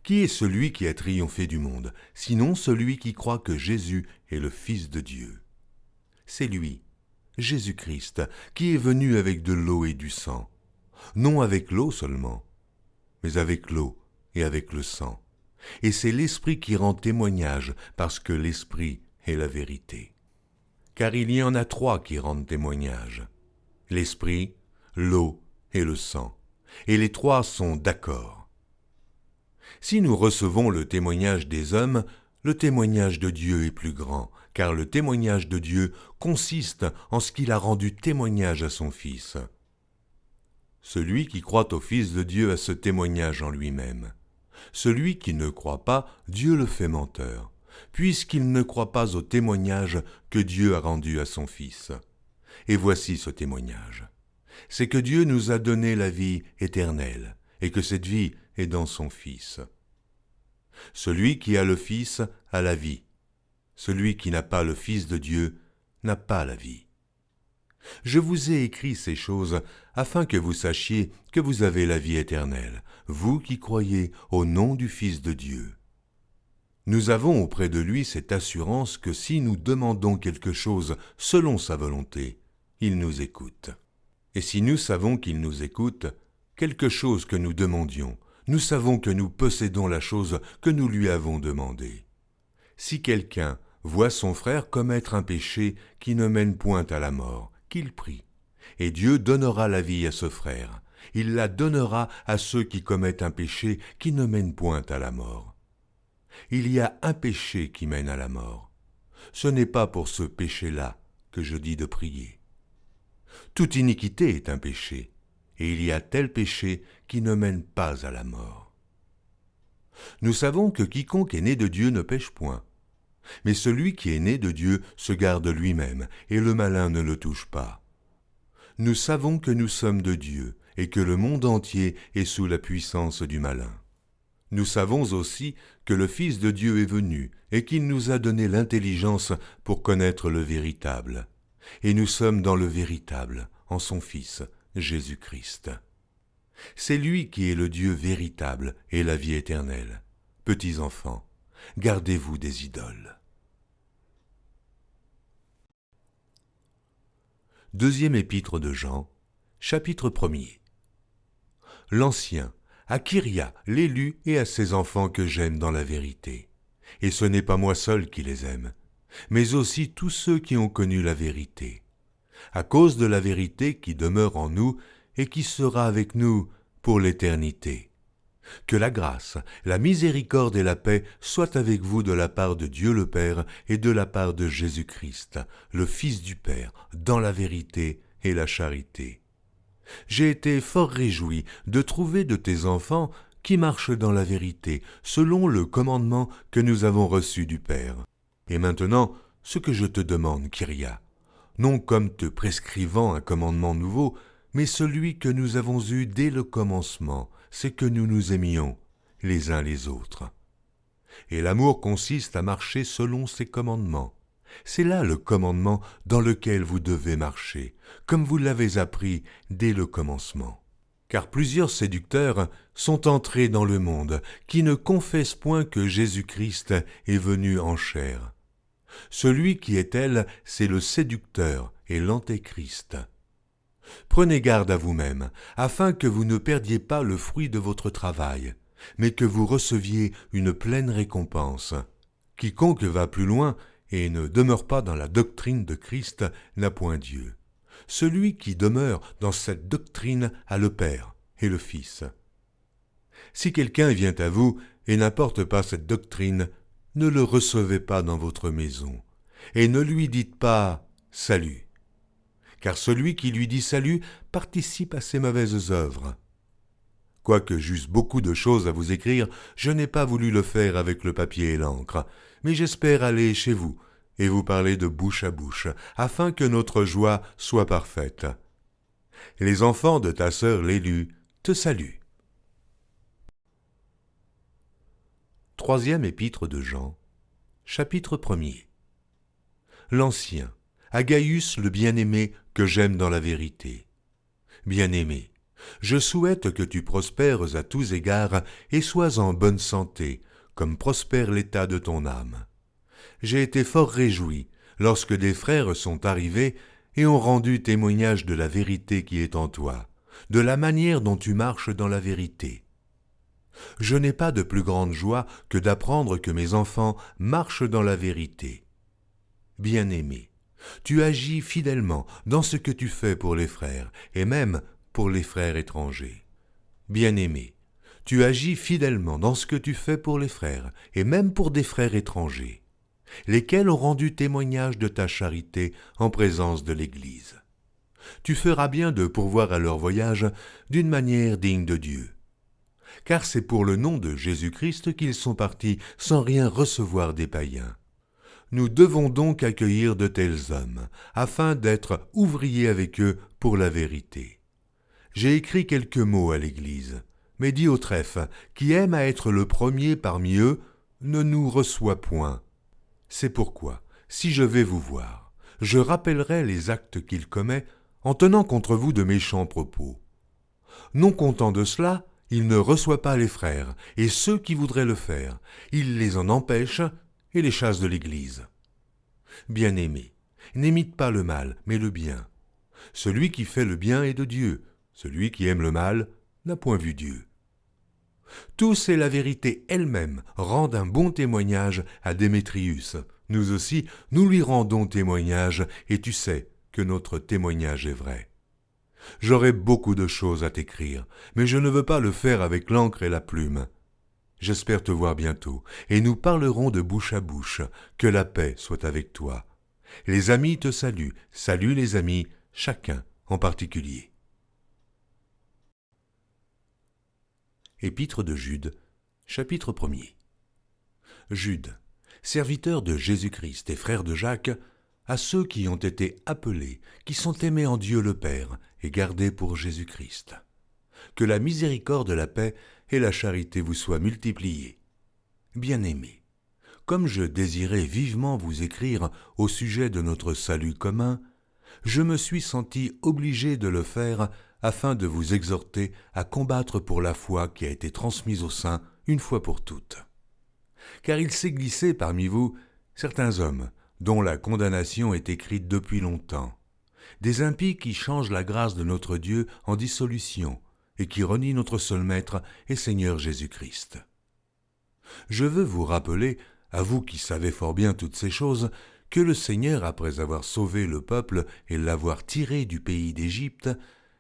Qui est celui qui a triomphé du monde, sinon celui qui croit que Jésus est le Fils de Dieu? C'est lui, Jésus-Christ, qui est venu avec de l'eau et du sang, non avec l'eau seulement, mais avec l'eau et avec le sang. Et c'est l'Esprit qui rend témoignage, parce que l'Esprit est la vérité. Car il y en a trois qui rendent témoignage, l'Esprit, l'eau et le sang, et les trois sont d'accord. Si nous recevons le témoignage des hommes, le témoignage de Dieu est plus grand, car le témoignage de Dieu consiste en ce qu'il a rendu témoignage à son Fils. Celui qui croit au Fils de Dieu a ce témoignage en lui-même. Celui qui ne croit pas, Dieu le fait menteur, puisqu'il ne croit pas au témoignage que Dieu a rendu à son Fils. Et voici ce témoignage. C'est que Dieu nous a donné la vie éternelle, et que cette vie est dans son Fils. Celui qui a le Fils a la vie. Celui qui n'a pas le Fils de Dieu n'a pas la vie. Je vous ai écrit ces choses afin que vous sachiez que vous avez la vie éternelle, vous qui croyez au nom du Fils de Dieu. Nous avons auprès de lui cette assurance que si nous demandons quelque chose selon sa volonté, il nous écoute. Et si nous savons qu'il nous écoute, quelque chose que nous demandions, nous savons que nous possédons la chose que nous lui avons demandée. Si quelqu'un voit son frère commettre un péché qui ne mène point à la mort, qu'il prie, et Dieu donnera la vie à ce frère. Il la donnera à ceux qui commettent un péché qui ne mène point à la mort. Il y a un péché qui mène à la mort. Ce n'est pas pour ce péché-là que je dis de prier. Toute iniquité est un péché, et il y a tel péché qui ne mène pas à la mort. Nous savons que quiconque est né de Dieu ne pêche point. Mais celui qui est né de Dieu se garde lui-même, et le malin ne le touche pas. Nous savons que nous sommes de Dieu, et que le monde entier est sous la puissance du malin. Nous savons aussi que le Fils de Dieu est venu, et qu'il nous a donné l'intelligence pour connaître le véritable. Et nous sommes dans le véritable, en son Fils, Jésus-Christ. C'est lui qui est le Dieu véritable et la vie éternelle. Petits enfants, gardez-vous des idoles. Deuxième épître de Jean, chapitre 1er. L'Ancien, à Kyria, l'élu, et à ses enfants que j'aime dans la vérité. Et ce n'est pas moi seul qui les aime, mais aussi tous ceux qui ont connu la vérité. À cause de la vérité qui demeure en nous et qui sera avec nous pour l'éternité. Que la grâce, la miséricorde et la paix soient avec vous de la part de Dieu le Père et de la part de Jésus-Christ, le Fils du Père, dans la vérité et la charité. J'ai été fort réjoui de trouver de tes enfants qui marchent dans la vérité, selon le commandement que nous avons reçu du Père. Et maintenant, ce que je te demande, Kyria, non comme te prescrivant un commandement nouveau, mais celui que nous avons eu dès le commencement, c'est que nous nous aimions les uns les autres. Et l'amour consiste à marcher selon ses commandements. C'est là le commandement dans lequel vous devez marcher, comme vous l'avez appris dès le commencement. Car plusieurs séducteurs sont entrés dans le monde, qui ne confessent point que Jésus-Christ est venu en chair. Celui qui est tel, c'est le séducteur et l'antéchrist. Prenez garde à vous-même, afin que vous ne perdiez pas le fruit de votre travail, mais que vous receviez une pleine récompense. Quiconque va plus loin et ne demeure pas dans la doctrine de Christ n'a point Dieu. Celui qui demeure dans cette doctrine a le Père et le Fils. Si quelqu'un vient à vous et n'apporte pas cette doctrine, ne le recevez pas dans votre maison, et ne lui dites pas « Salut », car celui qui lui dit « Salut » participe à ses mauvaises œuvres. Quoique j'eusse beaucoup de choses à vous écrire, je n'ai pas voulu le faire avec le papier et l'encre, mais j'espère aller chez vous et vous parler de bouche à bouche, afin que notre joie soit parfaite. Les enfants de ta sœur l'élu te saluent. Troisième épître de Jean, chapitre 1er. L'Ancien, à Gaius le bien-aimé que j'aime dans la vérité. Bien-aimé, je souhaite que tu prospères à tous égards et sois en bonne santé, comme prospère l'état de ton âme. J'ai été fort réjoui lorsque des frères sont arrivés et ont rendu témoignage de la vérité qui est en toi, de la manière dont tu marches dans la vérité. Je n'ai pas de plus grande joie que d'apprendre que mes enfants marchent dans la vérité. Bien-aimé, tu agis fidèlement dans ce que tu fais pour les frères, et même pour les frères étrangers. Bien-aimé, tu agis fidèlement dans ce que tu fais pour les frères, et même pour des frères étrangers, lesquels ont rendu témoignage de ta charité en présence de l'Église. Tu feras bien de pourvoir à leur voyage d'une manière digne de Dieu. Car c'est pour le nom de Jésus-Christ qu'ils sont partis sans rien recevoir des païens. Nous devons donc accueillir de tels hommes, afin d'être ouvriers avec eux pour la vérité. J'ai écrit quelques mots à l'Église, mais Diotrephe, qui aime à être le premier parmi eux, ne nous reçoit point. C'est pourquoi, si je vais vous voir, je rappellerai les actes qu'il commet en tenant contre vous de méchants propos. Non content de cela, il ne reçoit pas les frères, et ceux qui voudraient le faire, il les en empêche et les chasse de l'Église. Bien-aimé, n'imite pas le mal, mais le bien. Celui qui fait le bien est de Dieu, celui qui aime le mal n'a point vu Dieu. Tous et la vérité elle-même rendent un bon témoignage à Démétrius. Nous aussi, nous lui rendons témoignage, et tu sais que notre témoignage est vrai. J'aurais beaucoup de choses à t'écrire, mais je ne veux pas le faire avec l'encre et la plume. J'espère te voir bientôt, et nous parlerons de bouche à bouche. Que la paix soit avec toi. Les amis te saluent, salue les amis, chacun en particulier. Épître de Jude, Chapitre 1er. Jude, serviteur de Jésus-Christ et frère de Jacques, à ceux qui ont été appelés, qui sont aimés en Dieu le Père et gardés pour Jésus-Christ. Que la miséricorde, la paix et la charité vous soient multipliées. Bien-aimés, comme je désirais vivement vous écrire au sujet de notre salut commun, je me suis senti obligé de le faire afin de vous exhorter à combattre pour la foi qui a été transmise aux saints une fois pour toutes. Car il s'est glissé parmi vous certains hommes dont la condamnation est écrite depuis longtemps, des impies qui changent la grâce de notre Dieu en dissolution et qui renient notre seul Maître et Seigneur Jésus-Christ. Je veux vous rappeler, à vous qui savez fort bien toutes ces choses, que le Seigneur, après avoir sauvé le peuple et l'avoir tiré du pays d'Égypte,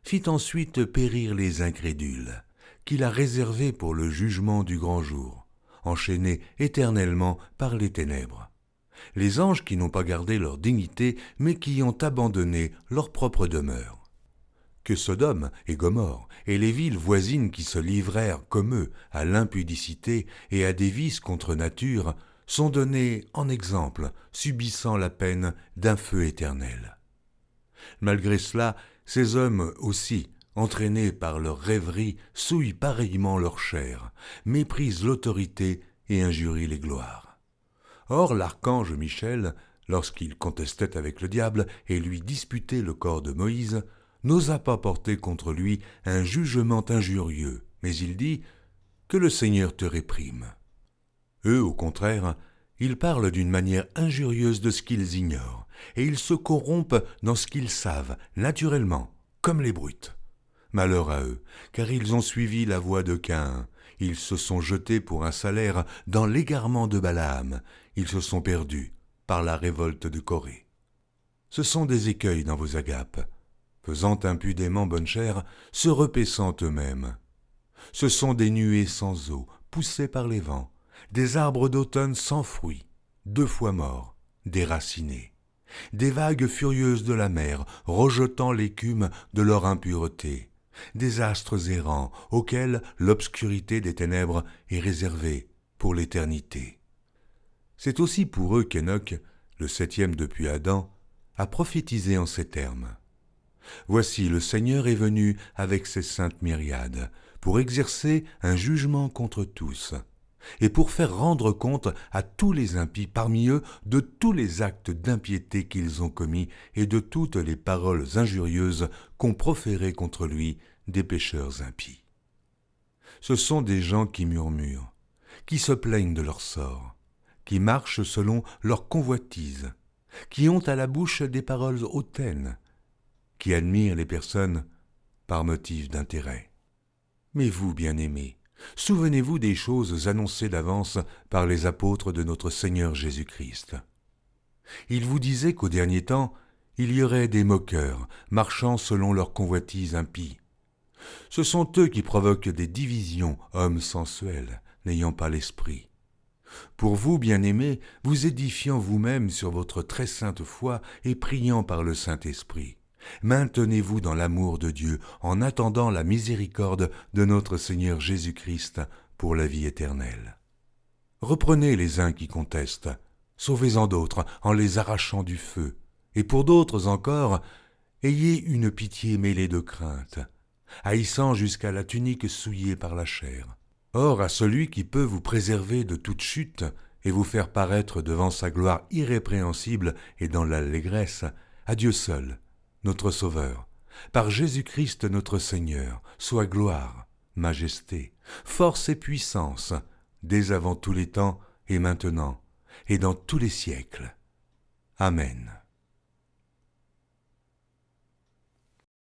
fit ensuite périr les incrédules, qu'il a réservés pour le jugement du grand jour, enchaînés éternellement par les ténèbres. Les anges qui n'ont pas gardé leur dignité, mais qui ont abandonné leur propre demeure. Que Sodome et Gomorrhe et les villes voisines qui se livrèrent comme eux à l'impudicité et à des vices contre nature sont donnés en exemple, subissant la peine d'un feu éternel. Malgré cela, ces hommes aussi, entraînés par leur rêverie, souillent pareillement leur chair, méprisent l'autorité et injurient les gloires. Or l'archange Michel, lorsqu'il contestait avec le diable et lui disputait le corps de Moïse, n'osa pas porter contre lui un jugement injurieux, mais il dit « Que le Seigneur te réprime ». Eux, au contraire, ils parlent d'une manière injurieuse de ce qu'ils ignorent, et ils se corrompent dans ce qu'ils savent, naturellement, comme les brutes. Malheur à eux, car ils ont suivi la voie de Caïn, ils se sont jetés pour un salaire dans l'égarement de Balaam, ils se sont perdus par la révolte de Corée. Ce sont des écueils dans vos agapes, faisant impudemment bonne chère, se repaissant eux-mêmes. Ce sont des nuées sans eau, poussées par les vents, des arbres d'automne sans fruits, 2 fois morts, déracinés, des vagues furieuses de la mer, rejetant l'écume de leur impureté, des astres errants auxquels l'obscurité des ténèbres est réservée pour l'éternité. C'est aussi pour eux qu'Enoch, le 7e depuis Adam, a prophétisé en ces termes. Voici, le Seigneur est venu avec ses saintes myriades, pour exercer un jugement contre tous, et pour faire rendre compte à tous les impies parmi eux de tous les actes d'impiété qu'ils ont commis et de toutes les paroles injurieuses qu'ont proférées contre lui des pécheurs impies. Ce sont des gens qui murmurent, qui se plaignent de leur sort, qui marchent selon leur convoitise, qui ont à la bouche des paroles hautaines, qui admirent les personnes par motif d'intérêt. Mais vous, bien-aimés, souvenez-vous des choses annoncées d'avance par les apôtres de notre Seigneur Jésus-Christ. Ils vous disaient qu'au dernier temps, il y aurait des moqueurs, marchant selon leur convoitise impie. Ce sont eux qui provoquent des divisions, hommes sensuels, n'ayant pas l'esprit. Pour vous, bien-aimés, vous édifiant vous-même sur votre très sainte foi et priant par le Saint-Esprit, maintenez-vous dans l'amour de Dieu en attendant la miséricorde de notre Seigneur Jésus-Christ pour la vie éternelle. Reprenez les uns qui contestent, sauvez-en d'autres en les arrachant du feu, et pour d'autres encore, ayez une pitié mêlée de crainte, haïssant jusqu'à la tunique souillée par la chair. Or, à celui qui peut vous préserver de toute chute et vous faire paraître devant sa gloire irrépréhensible et dans l'allégresse, à Dieu seul, notre Sauveur, par Jésus-Christ notre Seigneur, soit gloire, majesté, force et puissance, dès avant tous les temps et maintenant, et dans tous les siècles. Amen.